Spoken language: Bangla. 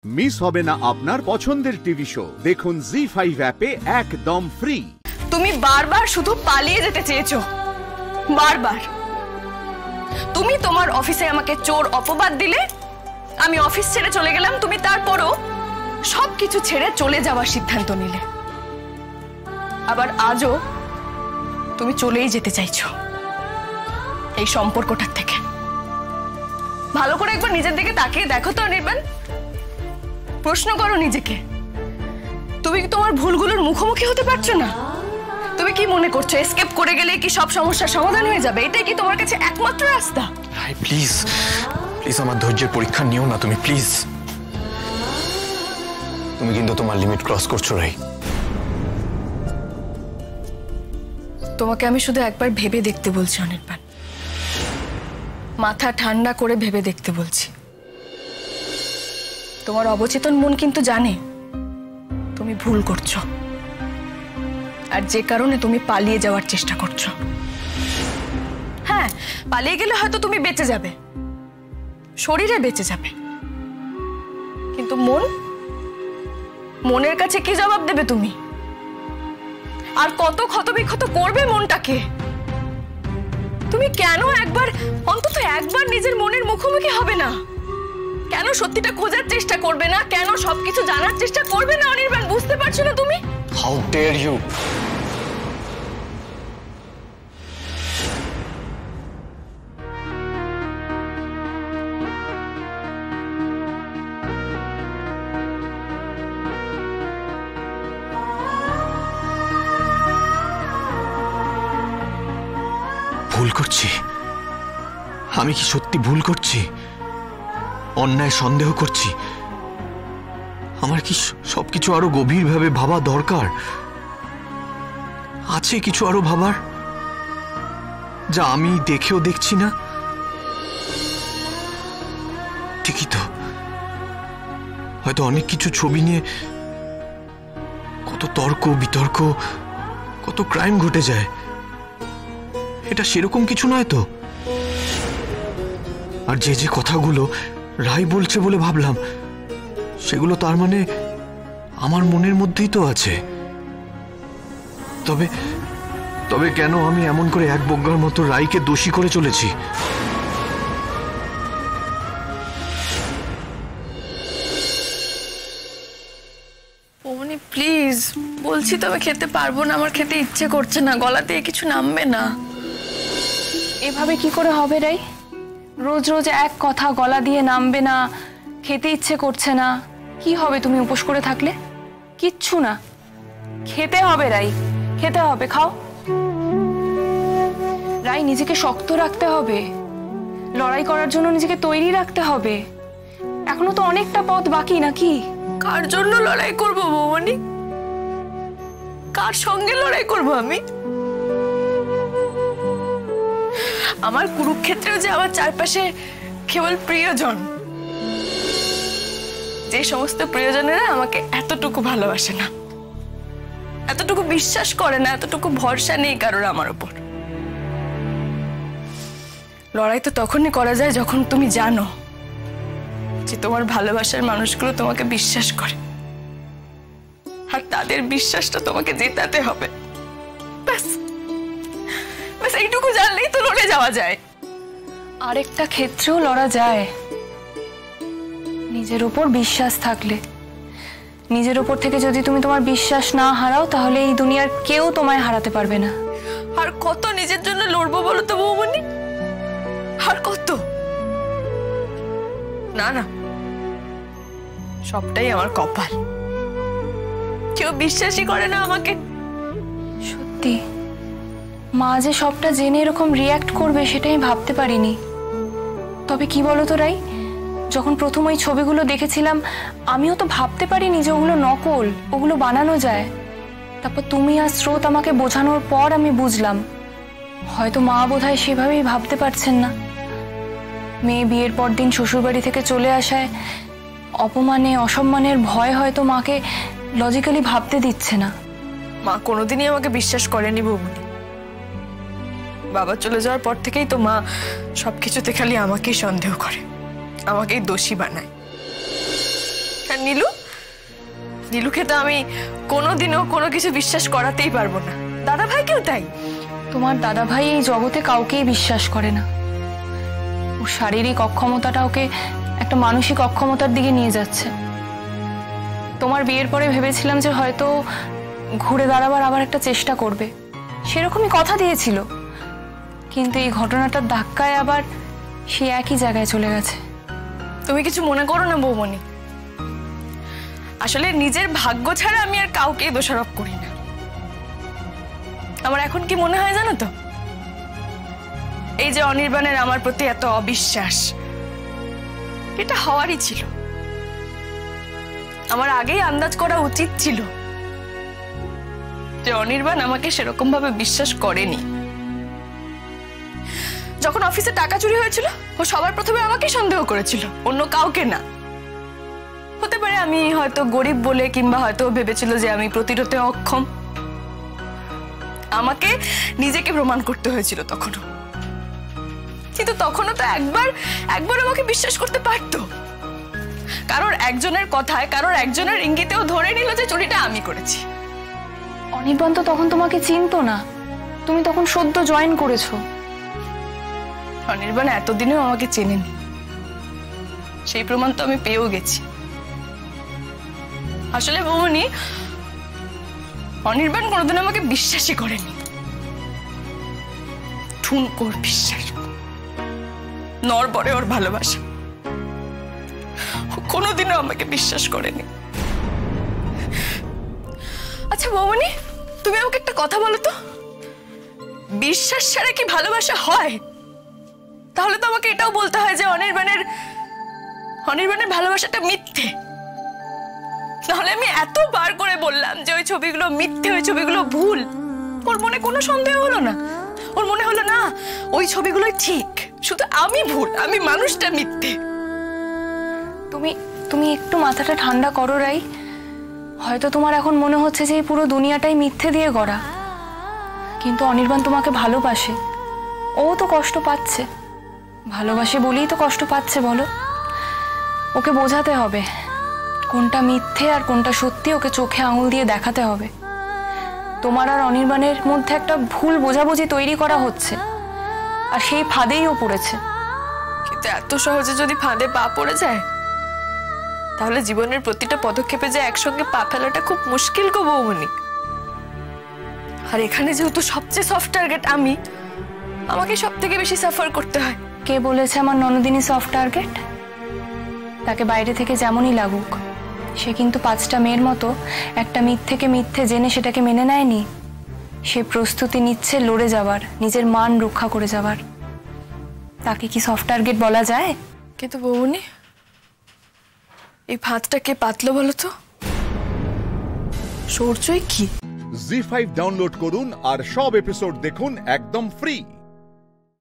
মিস হবে না আপনার পছন্দের টিভি শো। দেখুন জি5 অ্যাপে একদম ফ্রি। তুমি বারবার শুধু পালিয়ে যেতে চেয়েছো, বারবার। তুমি তোমার অফিসে আমাকে চোর অপবাদ দিলে, আমি অফিস ছেড়ে চলে গেলাম, তুমি তারপরও সবকিছু ছেড়ে চলে যাওয়ার সিদ্ধান্ত নিলে। আবার আজও তুমি চলেই যেতে চাইছো এই সম্পর্কটার থেকে। ভালো করে একবার নিজের দিকে তাকিয়ে দেখো তো অনির্বাণ, প্রশ্ন করো নিজেকে, তুমি কি তোমার ভুলগুলোর মুখোমুখি হতে পারছো না? তুমি কি মনে করছো এসকেপ করে গেলে কি সব সমস্যার সমাধান হয়ে যাবে? এটাই কি তোমার কাছে একমাত্র রাস্তা? প্লিজ প্লিজ আমার ধৈর্যের পরীক্ষা নিও না তুমি, প্লিজ। তুমি কিন্তু তোমার লিমিট ক্রস করছো রাই। তোমাকে আমি শুধু একবার ভেবে দেখতে বলছি অনির্বাণ, মাথা ঠান্ডা করে ভেবে দেখতে বলছি। তোমার অবচেতন মন কিন্তু জানে তুমি ভুল করছো, আর যে কারণে তুমি পালিয়ে যাওয়ার চেষ্টা করছো। হ্যাঁ, পালিয়ে গেলে হয়তো তুমি বেঁচে যাবে, শরীরে বেঁচে যাবে, কিন্তু মনের কাছে কি জবাব দেবে তুমি? আর কত ক্ষতবিক্ষত করবে মনটাকে? তুমি কেন অন্তত একবার নিজের মনের মুখোমুখি হবে না? কেন সত্যিটা খোঁজার চেষ্টা করবে না? কেন সবকিছু জানার চেষ্টা করবে না অনির্বাণ? বুঝতে পারছো না তুমি? How dare you! ভুল করছি? আমি কি সত্যি ভুল করছি? অন্যায় সন্দেহ করছি? আমার কি সবকিছু আরো গভীরভাবে ভাবা দরকার? আছে কিছু আরো ভাবার যা আমি দেখেও দেখছি না? ঠিকই তো, হয়তো অনেক কিছু ছবি নিয়ে কত তর্ক বিতর্ক, কত ক্রাইম ঘটে যায়। এটা সেরকম কিছু নয় তো। আর যে কথাগুলো রাই বলছে বলে ভাবলাম, সেগুলো তার মানে আমার মনের মধ্যেই তো আছে। তবে কেন আমি এমন করে এক বজ্ঞার মতো রাইকে দোষী করে চলেছি? ওমনি প্লিজ, বলছি তো আমি খেতে পারবো না, আমার খেতে ইচ্ছে করছে না, গলা দিয়ে কিছু নামবে না। এভাবে কি করে হবে রাই? রোজ রোজ এক কথা, গলা দিয়ে নামবে না, খেতে ইচ্ছে করছে না, কি হবে তুমি উপোস করে থাকলে? কিচ্ছু না, খেতে হবে রাই, খেতে হবে, খাও। রাই, নিজেকে শক্ত রাখতে হবে, লড়াই করার জন্য নিজেকে তৈরি রাখতে হবে। এখনো তো অনেকটা পথ বাকি, নাকি? কার জন্য লড়াই করবো বৌমনি? কার সঙ্গে লড়াই করবো আমি? আমার কুরুক্ষেত্রেও যে আমার চারপাশে কেবল প্রিয়জন, যে সমস্ত প্রিয়জনেরা আমাকে এতটুকু ভালোবাসে না, এতটুকু বিশ্বাস করে না, এতটুকু ভরসা নেই কারোর আমার উপর। লড়াই তো তখনই করা যায় যখন তুমি জানো যে তোমার ভালোবাসার মানুষগুলো তোমাকে বিশ্বাস করে, আর তাদের বিশ্বাসটা তোমাকে জেতাতে হবে। ব্যাস ব্যাস, এইটুকু জানলেই তো লড়ে যাওয়া যায়। আরেকটা ক্ষেত্রেও লড়া যায়, নিজের উপর বিশ্বাস থাকলে। নিজের উপর থেকে যদি তুমি তোমার বিশ্বাস না হারাও, তাহলে এই দুনিয়ার কেউ তোমায় হারাতে পারবে না। আর কত নিজের জন্য লড়বো বলো তো বৌমনি? আর কত? না না, সবটাই আমার কপাল, কেউ বিশ্বাসই করে না আমাকে। সত্যি, মা যে সবটা জেনে এরকম রিয়াক্ট করবে সেটাই ভাবতে পারিনি। তবে কি বলো তো রাই, যখন প্রথম ওই ছবিগুলো দেখেছিলাম, আমিও তো ভাবতে পারিনি যে ওগুলো নকল, ওগুলো বানানো যায়। তারপর তুমি আর স্রোত আমাকে বোঝানোর পর আমি বুঝলাম, হয়তো মা বোধহয় সেভাবেই ভাবতে পারছেন না। মেয়ে বিয়ের পর দিন শ্বশুরবাড়ি থেকে চলে আসায় অপমানে অসম্মানের ভয় হয়তো মাকে লজিক্যালি ভাবতে দিচ্ছে না। মা কোনোদিনই আমাকে বিশ্বাস করেনি বৌমনি। বাবা চলে যাওয়ার পর থেকেই তো মা সবকিছুতে খালি আমাকেই সন্দেহ করে, আমাকেই দোষী বানায়। আর নীলুকে তো আমি কোনোদিনও কোনো কিছু বিশ্বাস করাতেই পারবো না। দাদা ভাইকেও তাই। তোমার দাদা ভাই এই জগতে কাউকেই বিশ্বাস করে না। ওর শারীরিক অক্ষমতাটা ওকে একটা মানসিক অক্ষমতার দিকে নিয়ে যাচ্ছে। তোমার বিয়ের পরে ভেবেছিলাম যে হয়তো ঘুরে দাঁড়াবার আবার একটা চেষ্টা করবে, সেরকমই কথা দিয়েছিল, কিন্তু এই ঘটনাটার ধাক্কায় আবার সে একই জায়গায় চলে গেছে। তুমি কিছু মনে করো না বৌমনি, আসলে নিজের ভাগ্য ছাড়া আমি আর কাউকে দোষারোপ করি না। আমার এখন কি মনে হয় জানো তো, এই যে অনির্বাণের আমার প্রতি এত অবিশ্বাস, এটা হওয়ারই ছিল। আমার আগেই আন্দাজ করা উচিত ছিল যে অনির্বাণ আমাকে সেরকম ভাবে বিশ্বাস করেনি। যখন অফিসে টাকা চুরি হয়েছিল, ও সবার প্রথমে আমাকে সন্দেহ করেছিল, অন্য কাউকে না। হতে পারে আমি হয়তো গরিব বলে, কিংবা হয়তো ভেবেছিল যে আমি প্রতিরোধে অক্ষম। আমাকে নিজেকে প্রমাণ করতে হয়েছিল তখনও, কিন্তু তখনও তো একবার আমাকে বিশ্বাস করতে পারতো। কারোর একজনের কথায়, কারোর একজনের ইঙ্গিতেও ধরে নিল যে চুরিটা আমি করেছি। অনির্বাণ তো তখন তোমাকে চিনতো না, তুমি তখন সদ্য জয়েন করেছো। অনির্বাণ এতদিনেও আমাকে চেনেনি, সেই প্রমাণ তো আমি পেয়েও গেছি। আসলে বৌমনি, অনির্বাণ কোনোদিন আমাকে বিশ্বাসই করেনি। ঠুনকোর বিশ্বাস, নড়বড়ে ওর ভালোবাসা, কোনোদিনও আমাকে বিশ্বাস করেনি। আচ্ছা বৌমনি, তুমি আমাকে একটা কথা বলো তো, বিশ্বাস ছাড়া কি ভালোবাসা হয়? তাহলে তো আমাকে এটাও বলতে হয় যে অনির্বাণের ভালোবাসাটা মিথ্যে। তাহলে আমি এতবার করে বললাম যে ওই ছবিগুলো মিথ্যে, ওই ছবিগুলো ভুল, ওর মনে কোনো সন্দেহ হলো না? ওর মনে হলো না ওই ছবিগুলোই ঠিক, শুধু আমি ভুল, আমি মানুষটা মিথ্যে? তুমি একটু মাথাটা ঠান্ডা করো রাই। হয়তো তোমার এখন মনে হচ্ছে যে এই পুরো দুনিয়াটাই মিথ্যে দিয়ে গড়া, কিন্তু অনির্বাণ তোমাকে ভালোবাসে, ও তো কষ্ট পাচ্ছে। ভালোবাসে বলেই তো কষ্ট পাচ্ছে, বলো। ওকে বোঝাতে হবে কোনটা মিথ্যে আর কোনটা সত্যি, ওকে চোখে আঙুল দিয়ে দেখাতে হবে। তোমার আর অনির্বাণের মধ্যে একটা ভুল বোঝাবুঝি তৈরি করা হচ্ছে, আর সেই ফাঁদেই ও পড়েছে। কিন্তু এত সহজে যদি ফাঁদে পা পড়ে যায়, তাহলে জীবনের প্রতিটা পদক্ষেপে যে একসঙ্গে পা ফেলাটা খুব মুশকিল গো বৌমনি। আর এখানে যেহেতু সবচেয়ে সফট টার্গেট আমি, আমাকে সব থেকে বেশি সাফার করতে হয়। কে বলেছে আমার ননদিনী সফট টার্গেট? তাকে বাইরে থেকে যেমনই লাগুক, সে কিন্তু 5টা মেয়ের মতো একটা মিথ্যেকে মিথ্যে জেনে সেটাকে মেনে নেয়নি। সে প্রস্তুতি নিচ্ছে লড়ে যাবার, নিজের মান রক্ষা করে যাবার। তাকে কি সফট টার্গেট বলা যায়? কিন্তু বৌমনি, এই ফাঁদটা কে পাতলো বলো তো? সৌর্যই কি? জি5 ডাউনলোড করুন আর সব এপিসোড দেখুন একদম ফ্রি।